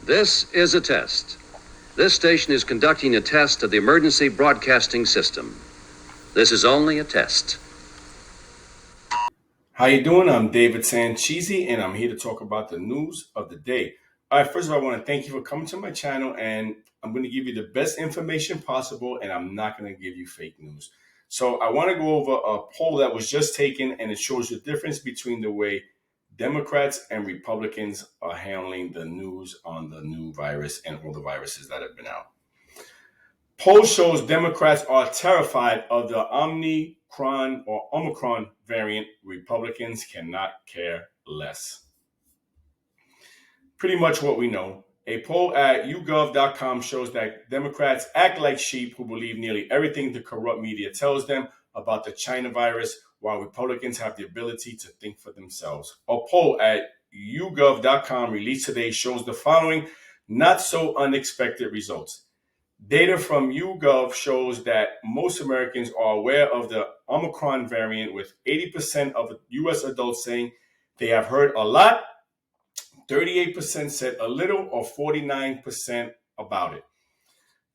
This is a test. This station is conducting a test of the emergency broadcasting system. This is only a test. How you doing? I'm David Sanchisi, and I'm here to talk about the news of the day. All right, first of all, I want to thank you for coming to my channel, and I'm going to give you the best information possible, and I'm not going to give you fake news. So I want to go over a poll that was just taken, and it shows the difference between the way Democrats and Republicans are handling the news on the new virus and all the viruses that have been out. Poll shows Democrats are terrified of the Omicron variant. Republicans cannot care less. Pretty much what we know. A poll at YouGov.com shows that Democrats act like sheep who believe nearly everything the corrupt media tells them about the China virus, while Republicans have the ability to think for themselves. A poll at YouGov.com released today shows the following not so unexpected results. Data from YouGov shows that most Americans are aware of the Omicron variant, with 80% of U.S. adults saying they have heard a lot, 38% said a little, or 49% about it.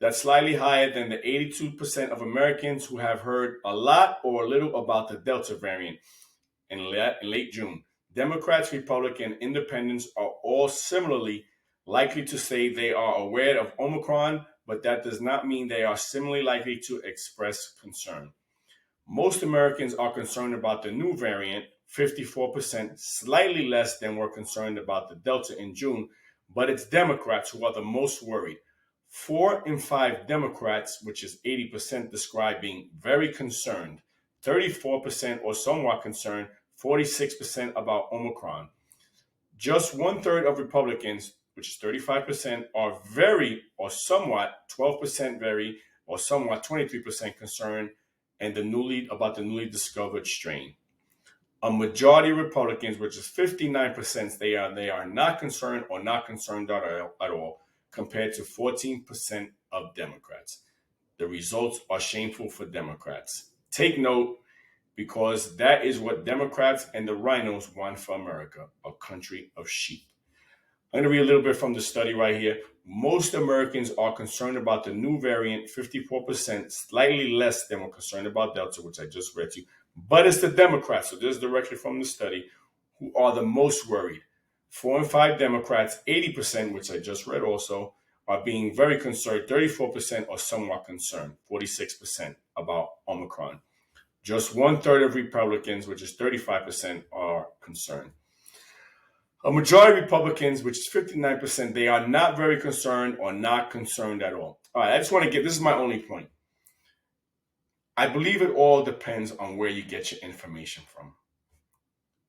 That's slightly higher than the 82% of Americans who have heard a lot or a little about the Delta variant in late June. Democrats, Republicans, and Independents are all similarly likely to say they are aware of Omicron, but that does not mean they are similarly likely to express concern. Most Americans are concerned about the new variant, 54%, slightly less than were concerned about the Delta in June, but it's Democrats who are the most worried. 4 in 5 Democrats, which is 80%, describe being very concerned, 34% or somewhat concerned, 46% about Omicron. Just 1/3 of Republicans, which is 35%, are very or somewhat, 12% very or somewhat, 23% concerned, and the newly discovered strain. A majority of Republicans, which is 59%, they are not concerned or not concerned at all, compared to 14% of Democrats. The results are shameful for Democrats. Take note, because that is what Democrats and the rhinos want for America, a country of sheep. I'm going to read a little bit from the study right here. Most Americans are concerned about the new variant, 54%, slightly less than were concerned about Delta, which I just read to you. But it's the Democrats, so this is directly from the study, who are the most worried. 4 in 5 Democrats, 80%, which I just read also, are being very concerned, 34% are somewhat concerned, 46% about Omicron. Just 1/3 of Republicans, which is 35%, are concerned. A majority of Republicans, which is 59%, they are not very concerned or not concerned at all. All right, I just want to this is my only point. I believe it all depends on where you get your information from.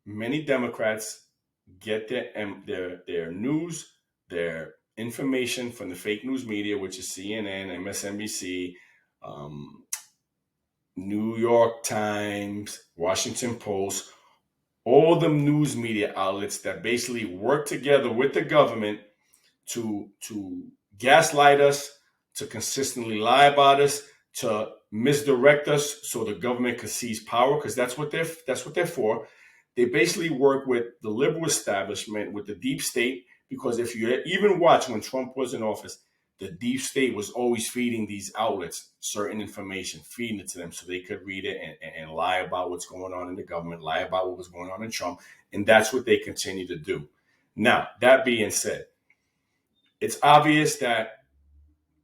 Many Democrats get their news, their information from the fake news media, which is CNN, MSNBC, New York Times, Washington Post, all the news media outlets that basically work together with the government to gaslight us, to consistently lie about us, to misdirect us so the government can seize power, because that's what they're for. They basically work with the liberal establishment, with the deep state, because if you even watch when Trump was in office, the deep state was always feeding these outlets certain information, feeding it to them so they could read it and lie about what's going on in the government, lie about what was going on in Trump. And that's what they continue to do. Now, that being said, it's obvious that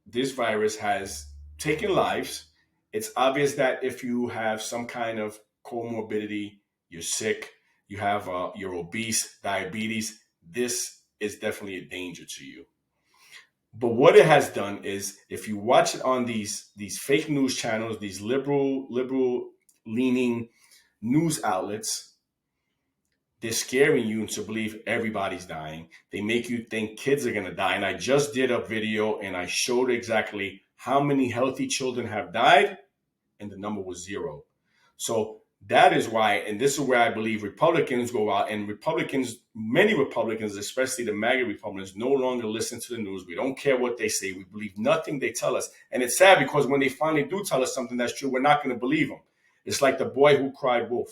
this virus has taken lives. It's obvious that if you have some kind of comorbidity, you're sick, you're obese, diabetes, this is definitely a danger to you. But what it has done is, if you watch it on these fake news channels, these liberal leaning news outlets, they're scaring you into believe everybody's dying. They make you think kids are going to die. And I just did a video and I showed exactly how many healthy children have died, and the number was 0. So that is why, and this is where I believe Republicans go out, and many Republicans, especially the MAGA Republicans, no longer listen to the news. We don't care what they say. We believe nothing they tell us. And it's sad, because when they finally do tell us something that's true, we're not going to believe them. It's like the boy who cried wolf.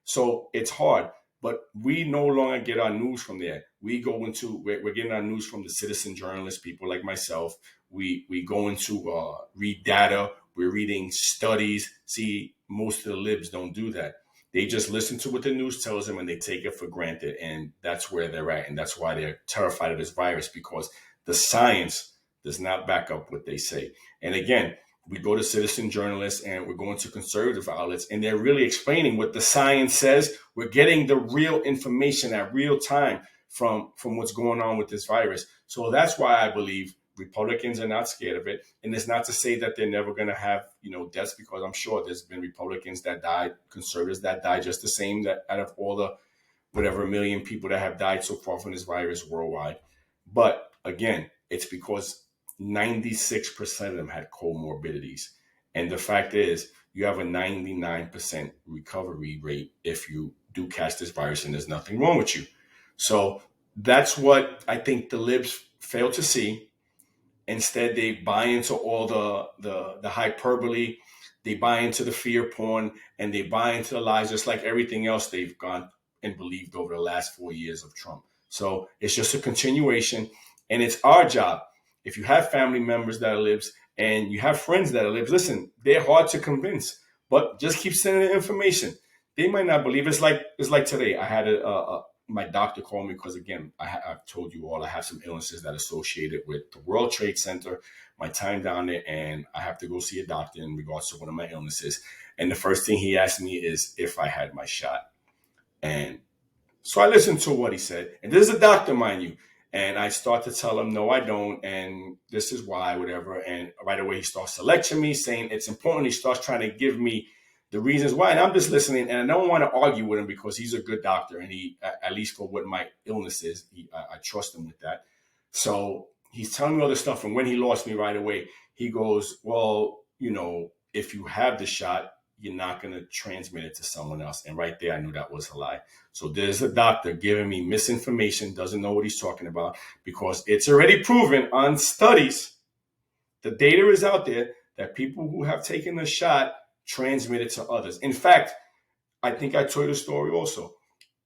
So it's hard, but we no longer get our news from there. we're getting our news from the citizen journalists, people like myself. We go into read data. We're reading studies. See, most of the libs don't do that. They just listen to what the news tells them and they take it for granted. And that's where they're at. And that's why they're terrified of this virus, because the science does not back up what they say. And again, we go to citizen journalists and we're going to conservative outlets, and they're really explaining what the science says. We're getting the real information at real time from what's going on with this virus. So that's why I believe Republicans are not scared of it. And it's not to say that they're never going to have, deaths, because I'm sure there's been Republicans that died, conservatives that died just the same, that out of all the whatever million people that have died so far from this virus worldwide. But again, it's because 96% of them had comorbidities. And the fact is, you have a 99% recovery rate if you do catch this virus and there's nothing wrong with you. So that's what I think the libs fail to see. Instead, they buy into all the hyperbole, they buy into the fear porn, and they buy into the lies, just like everything else they've gone and believed over the last 4 years of Trump. So it's just a continuation, and it's our job. If you have family members that are libs and you have friends that are libs, listen, they're hard to convince, but just keep sending the information. They might not believe. It's like today. I had my doctor called me because, again, I've told you all, I have some illnesses that are associated with the World Trade Center, my time down there, and I have to go see a doctor in regards to one of my illnesses. And the first thing he asked me is if I had my shot. And so I listened to what he said. And this is a doctor, mind you. And I start to tell him, no, I don't. And this is why, whatever. And right away, he starts to lecture me, saying it's important. He starts trying to give me the reasons why. And I'm just listening. And I don't want to argue with him because he's a good doctor. And he, at least for what my illness is, I trust him with that. So he's telling me all this stuff. And when he lost me right away, he goes, well, if you have the shot, you're not going to transmit it to someone else. And right there, I knew that was a lie. So there's a doctor giving me misinformation, doesn't know what he's talking about, because it's already proven on studies. The data is out there that people who have taken the shot transmit it to others. In fact, I think I told you the story also.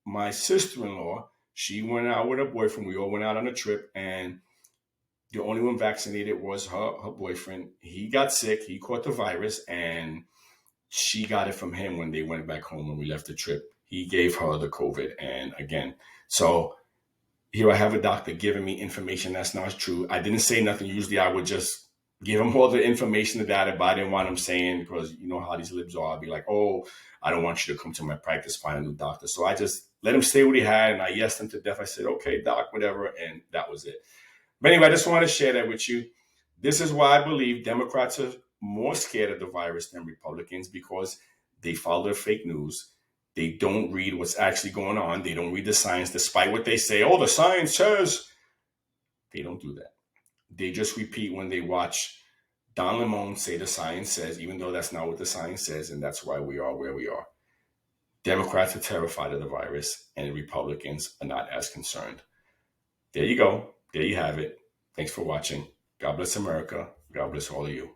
My sister-in-law, she went out with her boyfriend. We all went out on a trip, and the only one vaccinated was her boyfriend. He got sick. He caught the virus, and she got it from him when they went back home when we left the trip. He gave her the COVID. And again, so here I have a doctor giving me information that's not true. I didn't say nothing. Usually I would just give him all the information, the data, but I didn't want him saying, because you know how these libs are. I'd be like, oh, I don't want you to come to my practice, find a new doctor. So I just let him say what he had, and I yesed him to death. I said, okay, doc, whatever. And that was it. But anyway, I just want to share that with you. This is why I believe Democrats are more scared of the virus than Republicans, because they follow their fake news. They don't read what's actually going on. They don't read the science, despite what they say. Oh, the science says. They don't do that. They just repeat when they watch Don Lemon say the science says, even though that's not what the science says, and that's why we are where we are. Democrats are terrified of the virus, and Republicans are not as concerned. There you go. There you have it. Thanks for watching. God bless America. God bless all of you.